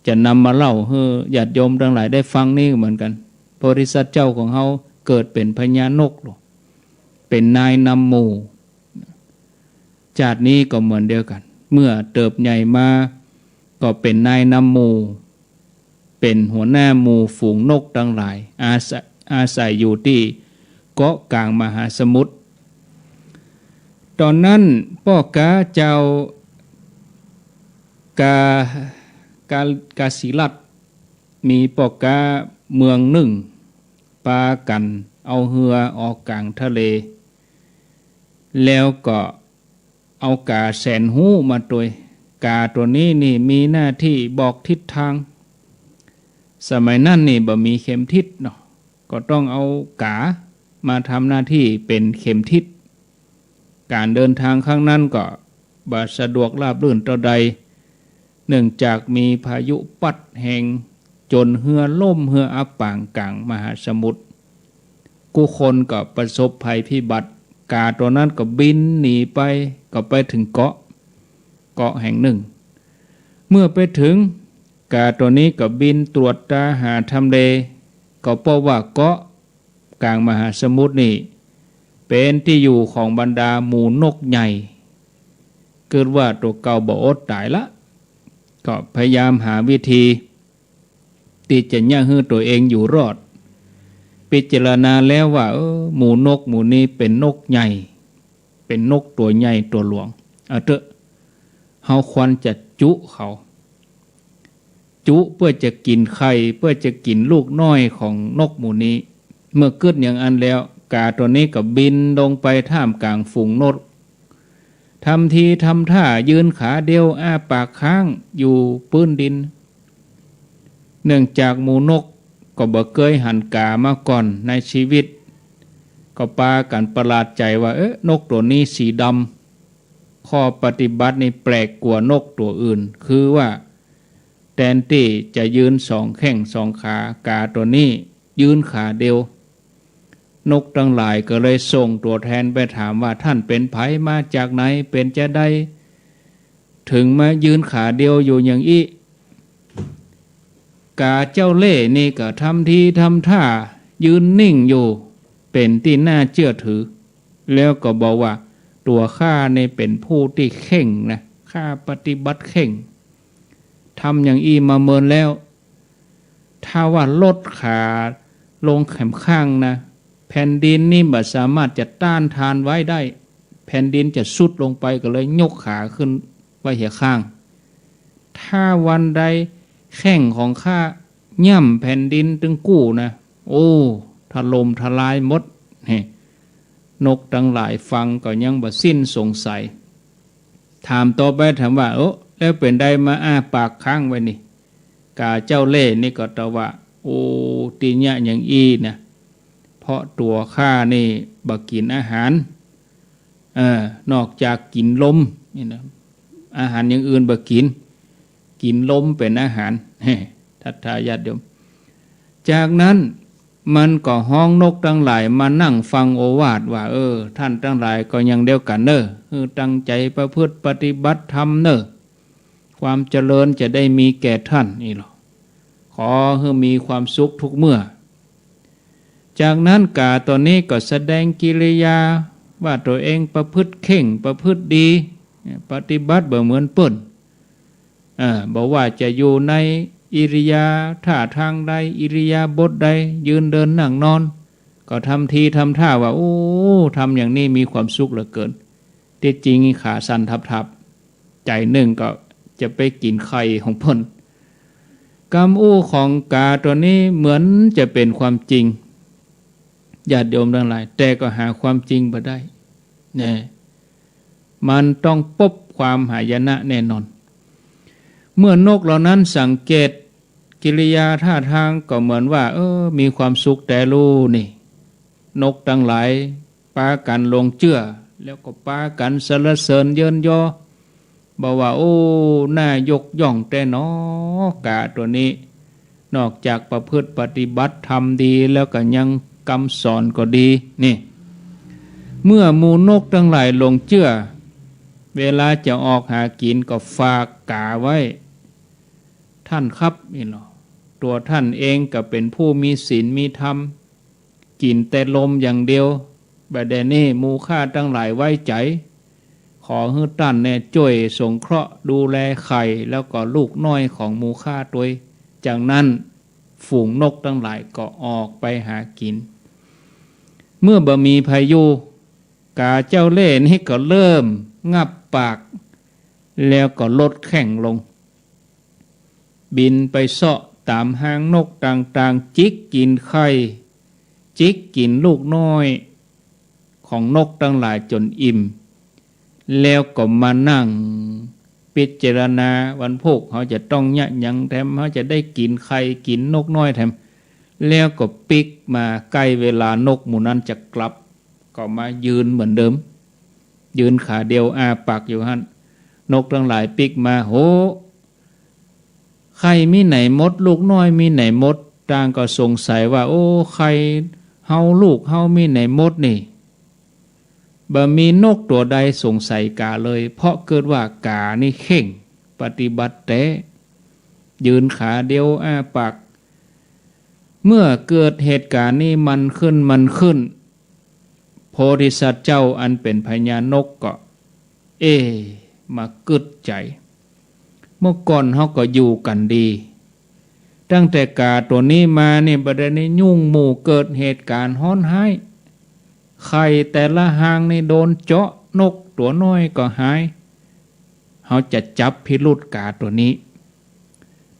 จะนำมาเล่าให้ญาติโยมทั้งหลายได้ฟังนี่เหมือนกันบริษัทเจ้าของเขาเกิดเป็นพญานกเป็นนายนำหมู่ชาตินี้ก็เหมือนเดียวกันเมื่อเติบใหญ่มาก็เป็นนายนำหมู่เป็นหัวหน้าหมู่ฝูงนกทั้งหลายอาศัยอยู่ที่เกาะกลางมหาสมุทรตอนนั้นพ่อกาเจ้ากาศิลัดมีพ่อกาเมืองหนึ่งปากันเอาเรือออกกลางทะเลแล้วก็เอากาแสนหูมาตัวกาตัวนี้นี่มีหน้าที่บอกทิศทางสมัยนั้นนี่บ่มีเข็มทิศเนาะก็ต้องเอากามาทำหน้าที่เป็นเข็มทิศการเดินทางข้างนั้นก็บ่สะดวกราบรื่นต่อใดเนื่องจากมีพายุปัดแห่งจนเรือล่มเรืออับปางกลางมหาสมุทรผู้คนก็ประสบภัยพิบัติกาตัวนั้นก็บินหนีไปก็ไปถึงเกาะแห่งหนึ่งเมื่อไปถึงกาตัวนี้ก็บินตรวจตาหาทำเลก็พบว่าเกาะกลางมหาสมุทรนี่เป็นที่อยู่ของบรรดาหมู่นกใหญ่เกิดว่าตัวเก่าบ่อดตายละก็พยายามหาวิธีที่จะย่างให้ตัวเองอยู่รอดพิจารณาแล้วว่าหมู่นกหมู่นี้เป็นนกใหญ่เป็นนกตัวใหญ่ตัวหลวงเอาเถอะเฮาควรจะจุเขาจุเพื่อจะกินไข่เพื่อจะกินลูกน้อยของนกหมู่นี้เมื่อเกิดอย่างอันแล้วกาตัวนี้ก็บินลงไปท่ามกลางฝูงนกทำทีทำท่ายืนขาเดียวอ้าปากค้างอยู่พื้นดินเนื่องจากหมูนกก็บ่เคยหันกามาก่อนในชีวิตก็ปากันประหลาดใจว่านกตัวนี้สีดำข้อปฏิบัตินี่แปลกกว่านกตัวอื่นคือว่าแทนที่จะยืนสองแข้งสองขากาตัวนี้ยืนขาเดียวนกทั้งหลายก็เลยส่งตัวแทนไปถามว่าท่านเป็นไผมาจากไหนเป็นจะได้ถึงมายืนขาเดียวอยู่อย่างอี้กาเจ้าเล่นี่ก็ทำทีทำท่ายืนนิ่งอยู่เป็นที่น่าเชื่อถือแล้วก็บอกว่าตัวข้านี่เป็นผู้ที่เข่งนะข้าปฏิบัติเข่งทำอย่างอี้มาเมินแล้วถ้าว่าลดขาลงแขมข้างนะแผ่นดินนี่บ่สามารถจะต้านทานไว้ได้แผ่นดินจะสุดลงไปก็เลยยกขาขึ้นไว้เหียข้างถ้าวันใดแข้งของข้าย่ำแผ่นดินตึงกู้นะโอ้ถล่มทลายหมดนกทั้งหลายฟังก็ยังบ่สิ้นสงสัยถามต่อไปถามว่าแล้วเป็นได้มาอ้าปากค้างไว้นี่กาเจ้าเล่นี่ก็ตอบว่าโอ้ตีเนี่ยอย่างอีนะเพราะตัวข้านี่บ่กินอาหารนอกจากกินลมนี่นะอาหารอย่างอื่นบ่กินลมเป็นอาหารทัตถาญาติโยมจากนั้นมันก็ห้องนกทั้งหลายมานั่งฟังโอวาทว่าท่านทั้งหลายก็ยังเดียวกันเนอะตั้งใจประพฤติปฏิบัติธรรมเนอะความเจริญจะได้มีแก่ท่านนี่หรอขอให้มีความสุขทุกเมื่อจากนั้นกาตัวนี้ก็แสดงกิริยาว่าตัวเองประพฤติเข่งประพฤติดีปฏิบัติเหมือนเปิ้นบอกว่าจะอยู่ในอิริยาท่าทางใดอิริยาบถใดยืนเดินนั่งนอนก็ทำทีทำท่าว่าโอ้ทำอย่างนี้มีความสุขเหลือเกินที่จริงขาสั่นทับใจหนึ่งก็จะไปกินไข่ของเพิ่นกรรมอู้ของกาตัวนี้เหมือนจะเป็นความจริงญาติโยมทั้งหลายแต่ก็หาความจริงบ่ได้เนี่ยมันต้องพบความหายนะแน่นอนเมื่อนกเหล่านั้นสังเกตกิริยาท่าทางก็เหมือนว่ามีความสุขแต่รู้นี่นกทั้งหลายปากันลงเชื่อแล้วก็ปากันสรรเสริญเยินยอบอกว่าโอ้น่ายกย่องแต่น้อกาตัวนี้นอกจากประพฤติปฏิบัติทำดีแล้วก็ยังคำสอนก็ดีนี่เมื่อหมู่นกทั้งหลายลงเชื่อเวลาจะออกหากินก็ฝากกาไว้ ท่านครับนี่หรอตัวท่านเองก็เป็นผู้มีศีลมีธรรมกินแต่ลมอย่างเดียวบัดเดนี้หมู่ข้าตั้งหลายไว้ใจขอให้ท่านเนี่ยช่วยสงเคราะห์ดูแลไข่แล้วก็ลูกน้อยของหมู่ข้าตัวจากนั้นฝูงนกตั้งหลายก็ออกไปหากินเมื่อบะมีพายุกาเจ้าเล่ห์นี่ก็เริ่มงับปากแล้วก็ลดแข่งลงบินไปเสาะตามหางนกต่างๆจิกกินไข่จิกกินลูกน้อยของนกทั้งหลายจนอิ่มแล้วก็มานั่งพิจารณาวันพวกเขาจะต้องยะยังแถมเขาจะได้กินไข่กินนกน้อยแถมแล้วก็ปิกมาใกล้เวลานกหมู่นั้นจะกลับก็มายืนเหมือนเดิมยืนขาเดียวอาปากอยู่หั่นนกทั้งหลายปิกมาโหไข่มีไหนมดลูกน้อยมีไหนมดต่างก็สงสัยว่าโอ้ไข่เฮาลูกเฮามีไหนมดนี่บ่มีนกตัวใดสงสัยกาเลยเพราะเกิดว่ากานี่เข่งปฏิบัติแต่ยืนขาเดียวอ้าปากเมื่อเกิดเหตุการณ์นี้มันขึ้นโพธิสัตว์เจ้าอันเป็นพญานกก็มากึดใจเมื่อก่อนเขาก็อยู่กันดีตั้งแต่กาตัวนี้มาเนี่ยประเด็นนี้ยุ่งหมู่เกิดเหตุการณ์ฮ้อนหายไข่แต่ละหางนี่โดนเจาะนกตัวน้อยก็หายเขาจะจับพิรุธกาตัวนี้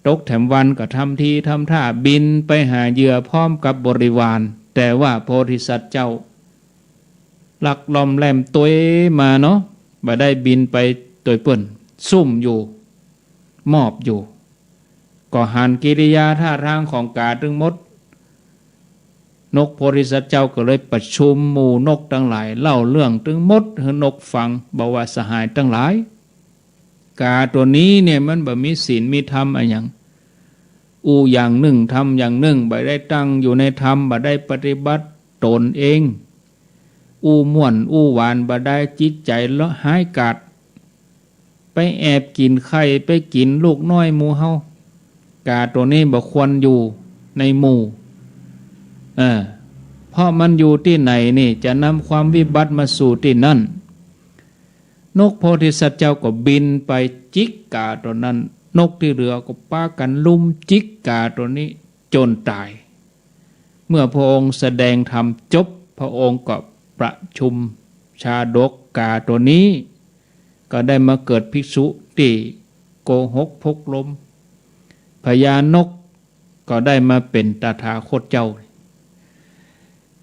ตกแถมวันก็ทำทีทำท่าบินไปหาเหยื่อพร้อมกับบริวารแต่ว่าโพธิสัตว์เจ้าหลักลอมแหลมตัวมาเนาะบ่ได้บินไปตัวเปิ้นซุ่มอยู่มอบอยู่ก็หันกิริยาท่าทางของกาตึงมดนกโพธิสัตว์เจ้าก็เลยประชุมหมู่นกทั้งหลายเล่าเรื่องตึงมดให้นกฟังบอกว่าสหายทั้งหลายกาตัวนี้เนี่ยมันบ่มีศีลมีธรรมอะไรอย่างอย่างหนึ่งทำอย่างหนึ่งบ่ได้ตั้งอยู่ในธรรมบ่ได้ปฏิบัติตนเองม่วนหวานบ่ได้จิตใจละหายกาดไปแอบกินไข่ไปกินลูกน้อยหมู่เฮากาตัวนี้บ่ควรอยู่ในหมู่เพราะมันอยู่ที่ไหนนี่จะนำความวิบัติมาสู่ที่นั่นนกโพธิสัตว์เจ้าก็บินไปจิกกาตัวนั้นนกที่เหลือก็ป้ากันลุมจิกกาตัวนี้จนตายเมื่อพระองค์แสดงธรรมจบพระองค์ก็ประชุมชาดกกาตัวนี้ก็ได้มาเกิดภิกษุที่โกหกพกลมพญานกก็ได้มาเป็นตถาคตเจ้า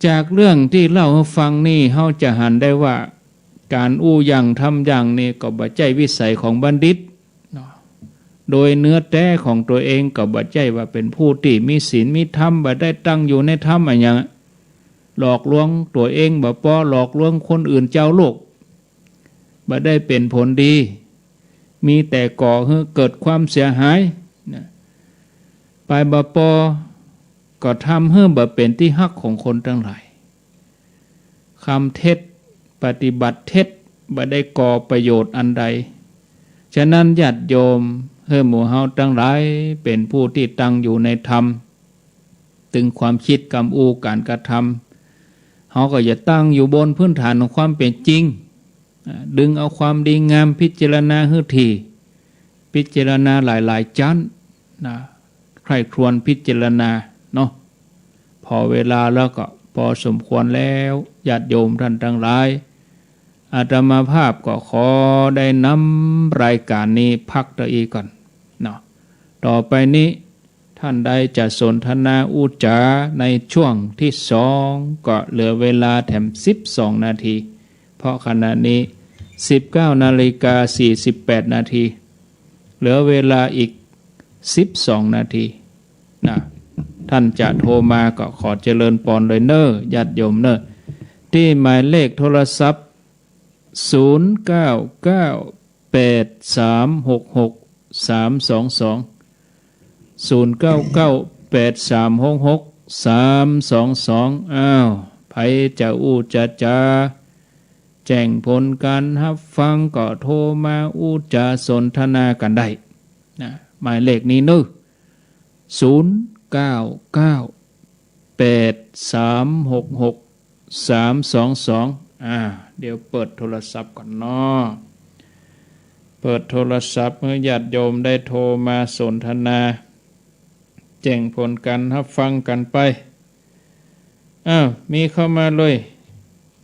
จากเรื่องที่เล่าให้ฟังนี่เฮาจะหันได้ว่าการอย่างทำอย่างนี้ก็บ่ใจวิสัยของบัณฑิตโดยเนื้อแท้ของตัวเองก็บ่ใจว่าเป็นผู้ที่มีศีลมีธรรมบ่ได้ตั้งอยู่ในธรรมอะไรอย่างหลอกลวงตัวเองบ่พอหลอกลวงคนอื่นเจ้าโลกบ่ได้เป็นผลดีมีแต่ก่อให้เกิดความเสียหายไปบ่พอก็ทำให้บ่เป็นที่ฮักของคนทั้งหลายคำเท็จปฏิบัติเท็จบ่ได้ก่อประโยชน์อันใดฉะนั้นญาติโยมหมู่เฮาทั้งหลายเป็นผู้ที่ตั้งอยู่ในธรรมถึงความคิดกรรมการกระทำเฮาก็อย่าตั้งอยู่บนพื้นฐานของความเป็นจริงดึงเอาความดีงามพิจารณาให้ถี่พิจารณาหลายๆชั้นใครครวญพิจารณาเนาะพอเวลาแล้วก็พอสมควรแล้วญาติโยมท่านทั้งหลายอาตมาภาพก็ขอได้นำรายการนี้พักตัวอีกก่อนเนาะต่อไปนี้ท่านใดจะสนทนาอุจาในช่วงที่2ก็เหลือเวลาแถม12นาทีเพราะขณะนี้19:48 นาทีเหลือเวลาอีก12นาทีนะท่านจะโทรมาก็ขอเจริญพรเลยเนอะญาติโยมเนอะที่หมายเลขโทรศัพท์0998366322 0998366322อ้าวไผจะจะแจ้งผลการรับฟังก็โทรมาจะสนทนากันได้นะ หมายเลขนี้นึ0998366322เดี๋ยวเปิดโทรศัพท์ก่อนเนาะเปิดโทรศัพท์เมื่อญาติโยมได้โทรมาสนทนาแจ้งผลกันรับฟังกันไปมีเข้ามาเลย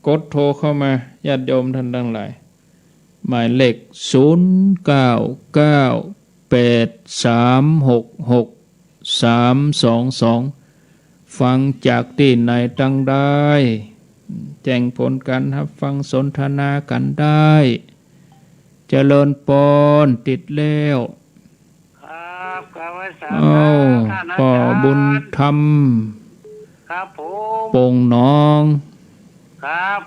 กดโทรเข้ามาญาติโยมท่านทั้งหลายหมายเลข0998366322ฟังจากที่ไหนตั้งได้แจ้งผลกันรับฟังสนทนากันได้เจริญปนติดแล้วครับกวสาพ่อบุญธรรมครับผมโป่งน้องครับ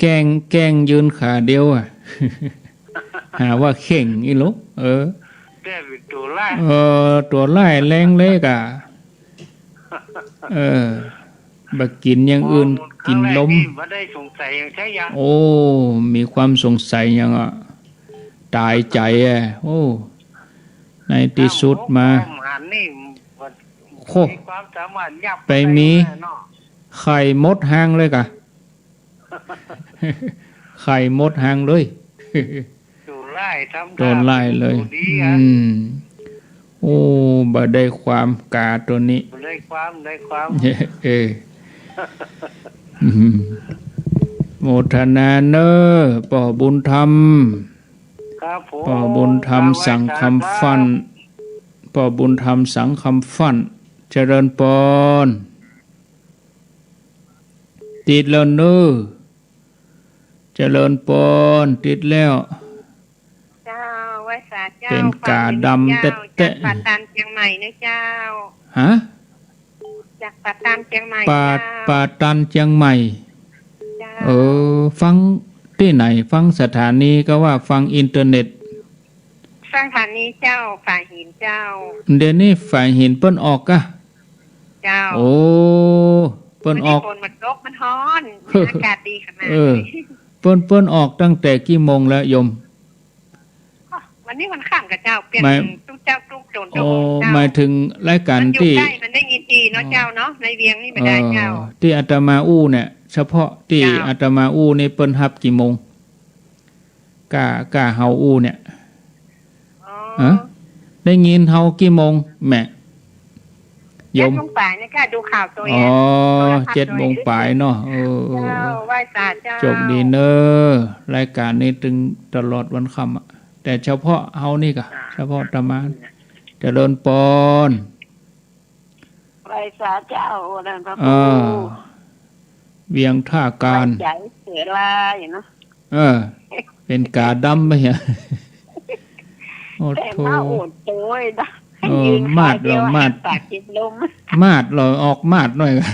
แกงยืนขาเดียวหาว่าเข่งอีลูกแก้เป็นตัวไล่ตัวไล่แรงเล็กบักกินอย่างอื่นกินล้มไม่ได้สงสัยอย่างใช่ยังโอ้มีความสงสัยยังตายใจในที่สุดมาความสามารถยับไปมีไข่มดหางเลยกะไข่มดหางเลยโดนไล่เลยโอ้บ่ได้ความกาตัวนี้ได้ความโมทนาเนอป่อบุญธรรมป่อบุญธรรมสั่งคำฟันป่อบุญธรรมสั่งคำฟันเจริญปนติดแล้วเนอเจริญปนติดแล้วเจ้าไว้สาเจ้าเป็นกาดำเตะจากป่าตานเชียงใหม่นะเจ้าฮะจากป่าตานเชียงใหม่ป่าตันเชียงใหม่ฟังที่ไหนฟังสถานีก็ว่าฟังอินเทอร์เน็ตฟังสถานีเจ้าฝ่ายหินเจ้าเดี๋ยวนี้ฝ่ายหินเปิ้นออกกะเจ้าโอ้เปิ้นออกฝนมันตกมันร้อนอากาศดีขนาดเปิ้นออกตั้งแต่กี่โมงแล้วโยมวันนี้มันข้างกับเจ้าเปลี่ยนทุกเจ้าทุกโจนเจ้าหมายถึงรายการที่มันได้ยินดีเนาะเจ้าเนาะในเวียงนี่ไม่ได้เจ้าที่อาตมาอู้เนี่ยเฉพาะที่อาตมาอู้นี่เปิ้นฮับกี่โมงกะเฮาอู้เนี่ยได้ยินเฮากี่โมงแม่ยม7 โมงปลายนะค่ะดูข่าวตัวเอง7 โมงปลายเนาะเจ้าไหว้ศาลเจ้าจบดีเนอรายการนี้ถึงตลอดวันค่ำแต่เฉพาะเฮานี่กะเฉพาะตะมานเจริญปนไหว้ศาลเจ้านั่นพระครูเวียงท่าการใหญ่เสือลาอย่างเนาะเป็นกาดำไปเหรอโอ้โหโต้ยนะมาดเรามาดเราออกมาดหน่อยกัน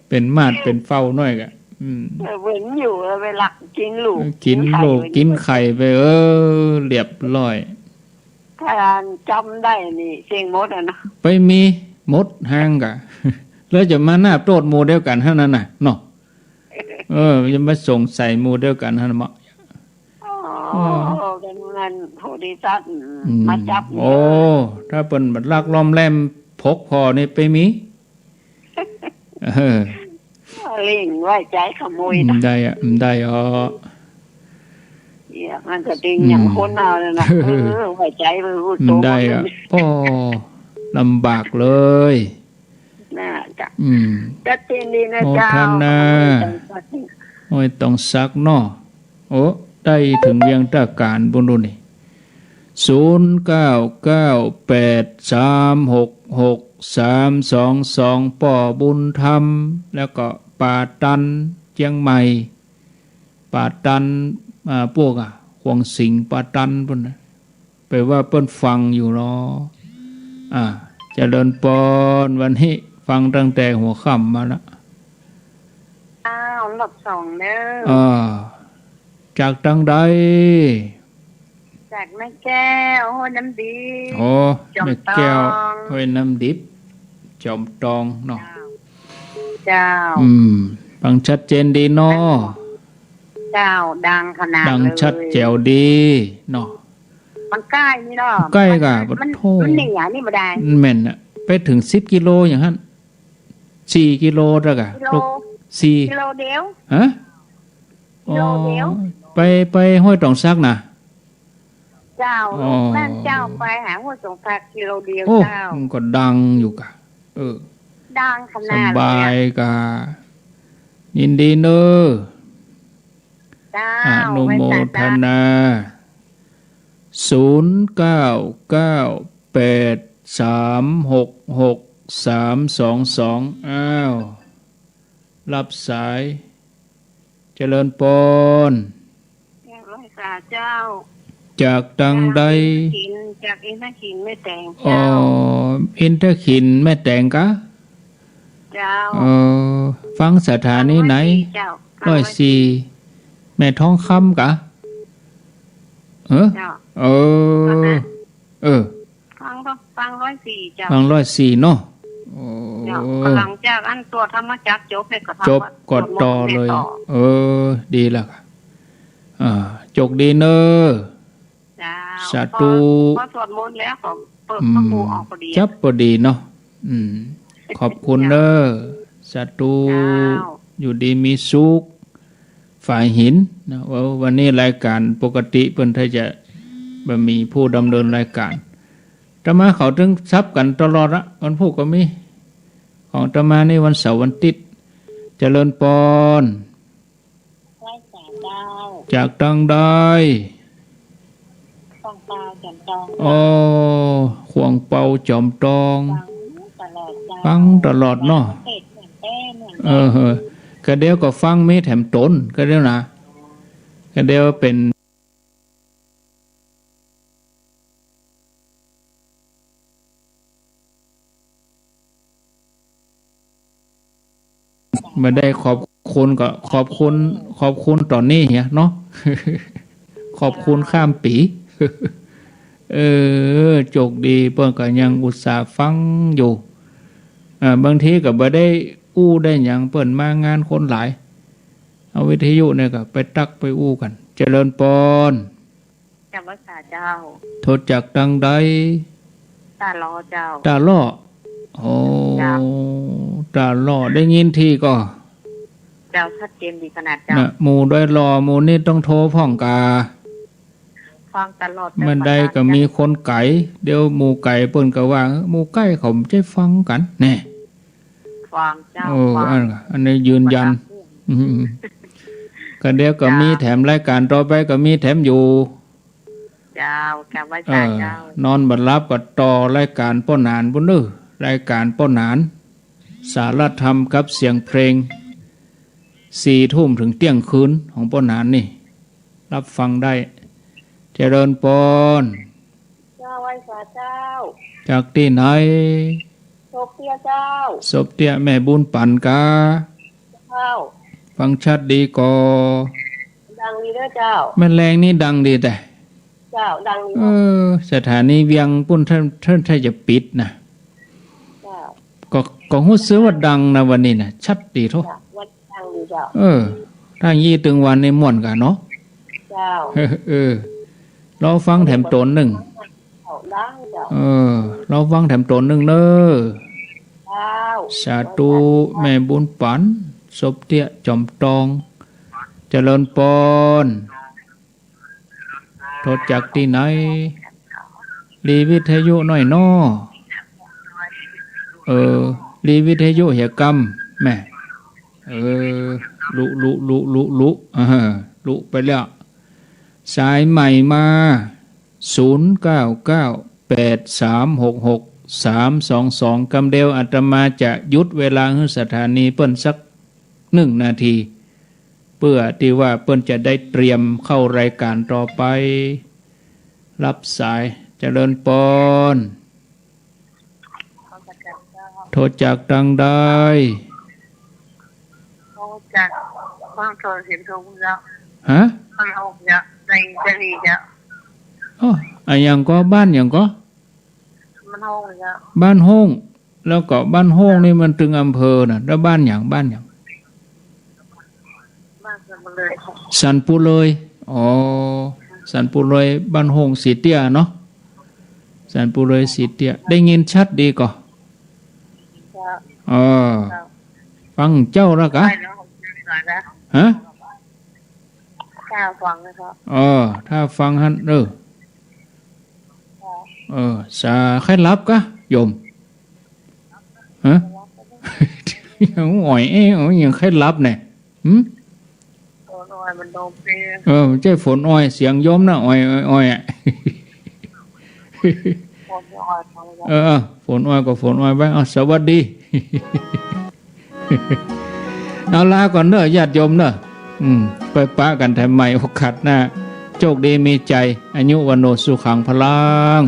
เป็นมาดเป็นเฝ้าหน่อยกันเว้นอยู่เวลากินลูกกินไข่ไปเรียบร้อยถ้าจำได้นี่เสียงมดนะไปมีมดหางกะแล้วจะมาหน้าโปรดโมเดลกันเท่านั้นน่ะเนาะจะมาส่งใส่โมเดลกันเท่านั้นมั้งเป็นเงินผู้ดีจัดมาจับถ้าเป็นบัดลักล้อมแหลมพกพอนี่ไปมีเล่งไว้ใจขโมยนะได้มันก็ติงอย่างคนเอาเลยนะไว้ใจไปพูดตรงได้พ่อลำบากเลยน่าจะจัดเจนดีนะเจ้าโอ้ยต้องซักเนาะได้ถึงเวียงตาการบุญรุ่นนี่0998366322ป่อบุญธรรมแล้วก็ป่าตันเชียงใหม่ป่าตันพวกห่วงสิงป่าตันปุ่นไปว่าเปิ้นฟังอยู่เนาะเจริญปนวันนี้ฟังตั้งแต่หัวค่ำมาแล้วหลับ2เด้อจากทางใดจากแม่แก้วห้วยน้ำดิบแม่แก้วห้วยน้ำดิบจอมตองเนาะเจ้าฟังชัดเจนดีเนาะเจ้าดังขนาดเลยดังชัดแจ๋วดีเนาะ มันใกล้นี่เนาะ ใกล้กะ มัน โธ่ มันเหนียวนี่บ่ได้ แม่นอะไปถึง10กิโลอย่างนั้น4กิโลแล้วกะ กิโล ลูกสี่ กิโลเดียว ฮะ กิโลเดียว ไปห้วยตองซักน่ะ เจ้า อ๋อ บ้านเจ้าไปหาหัวสงสักกิโลเดียว โอ้ เจ้า มันก็ดังอยู่กะ ดังข ส นาด บา เลย ยกะยินดีเนอะ เจ้า อนุโมทนา 0998366322อ้าวรับสายเจริญปน ร้อยสาเจ้า จากดังใด จากอินทขินไม่แต่ง อ๋อ เจ้า อินทขินแม่แต่งกะ เจ้า ฟังสถานีไหน เจ้า 104แม่ท้องคำกะเจ้า เออ ฟัง104เจ้า ฟัง104เนาะโอ้ เจ้ากำลังจากอันตัวธรรมจักรจบให้ก็ จบกดต่อเลย ดีแล้วค่ะจกดีเนอะ เจ้า สาธุ พอสวดมนต์แล้วก็เปิดพระปูออกพอดี จับพอดีเนาะขอบคุณเนอะสาธุ เจ้า อยู่ดีมีสุขฝ่ายหินนะว่าวันนี้รายการปกติเพิ่นถ้าจะมีผู้ดำเนินรายการธรรมาเขาถึงซับกันตลอดละวันพุธก็มีของธรรมาในวันเสาร์วันอาทิตย์เจริญปน ร้อยสาเจ้า จากดังได้ ฟังตาแจ่มจอง ขวงเป่าจอมตอง ตลอดเจ้า ฟังตลอดเนาะ เด็ดเหมือนแป้เหมือน ก็เดี๋ยวก็ฟังมีแถมตนก็เดี๋ยวนะก็เดี๋ยวเป็นมาได้ขอบคุณก็ขอบคุณตอนนี้เฮียเนาะ ขอบคุณข้ามปี โจกดีเปิ้นก็ยังอุตส่าห์ฟังอยู่บางทีก็บ่ได้อู้ได้หยังเปิ้นมางานคนหลายเอาวิทยุเนี่ยก็ไปตักไปอู้กัน เจริญปน จำภาษาเจ้า โทษจากดังใด ตาลอเจ้า ตาล่อโอ้ จ้ะ ตาล่อได้ยินที่ก็ เจ้าชัดเจนดีขนาดเจ้า น่ะหมู่ด้วยรอหมู่นี่ต้องโทรพ่องกา ฟังตลอด เมื่อใดก็มีคนไก่เดี๋ยวหมู่ไก่เปิ้นก็ว่าหมู่ไก่เขาไม่ใช่ฟังกันแน่ ฟังเจ้า อั ฟัง นนี้ยืนยันก็เดี๋ยวก็มีแถมรายการต่อไปก็มีแถมอยู่ เจ้ากำภาษาเจ้าน อนบัดรับก็ต่อรายการป้อนหนานพุ่นเด้อรายการป้อนหนาน สารธรรมกับเสียงเพลง4 ทุ่มถึงเที่ยงคืนของป้อนหนานนี่ รับฟังได้เจริญปน เจ้าไว้สาเจ้า จากที่ไหน โซเฟียเจ้า ศพเตี้ยแม่บุญปั่นกา เจ้า ฟังชัดดีกอ ดังดีเด้อเจ้า แม่แรงนี่ดังดีแต่ เจ้าดังดี สถานีเวียงปุ่นท่านจะปิดนะ เจ้า ก็รู้สึกว่าดังนะวันนี้นะชัดดีทุก วัดดังดีเจ้า ถ้ายี่ตึงวันในม่วนกันเนาะ เจ้า เราฟังแถมตนหนึ่ง เขาดังเจ้า เราฟังแถมตนหนึ่งเนอ เจ้า สาธุแม่บุญปันศพเตี้ยจอมตองเจริญปนโทษจากที่ไหนรีวิทยุหน่อยนอรีวิทยุเหียกรรมแม่ลุไปแล้วสายใหม่มา0998366322กำเดียวอาตมาจะยุดเวลาให้สถานีเปิ้นสัก1 นาทีเพื่อที่ว่าเปิ้นจะได้เตรียมเข้ารายการต่อไปรับสายเจริญปนโทษจากดังได้ เขาจากฟังโทรเสียงโทรเจ้า ฮะ ฟังเอาเจ้าในจะดีเจ้า อย่างก็บ้านอย่างก็ มันห้องเจ้า บ้านห้องแล้วก็บ้านห้องนี่มันถึงอำเภอน่ะแล้วบ้านอย่างบ้านกันมาเลย สันปูเลย สันปุเรยบ้านหงสีเตี้ยเนาะสันปุเรยสีเตี้ยได้ยินชัดดีก่อ เจ้า อ๋อฟังเจ้าแล้วกะ ไปแล้วผมจะก่อนนะ ฮะ เจ้าฟังนะครับ อ๋อถ้าฟังฮันสาใครรับกะโยมฮะ ยังอ่อยยังใครรับเนี่ยหืม โอ้ยมันโดนเปรี้ย ไม่ใช่ฝนอ้อยเสียงโยมนะอ้อยอ่ะ คนจะอ่อยทำอะไร ฝนอ้อยก็ฝนอ้อยไปสวัสดี เอาลาก่อนเนอะญาติโยมเนอะไปปะกันทำไมโอกาสหน้าโชคดีมีใจอายุวันโนสุขังพลัง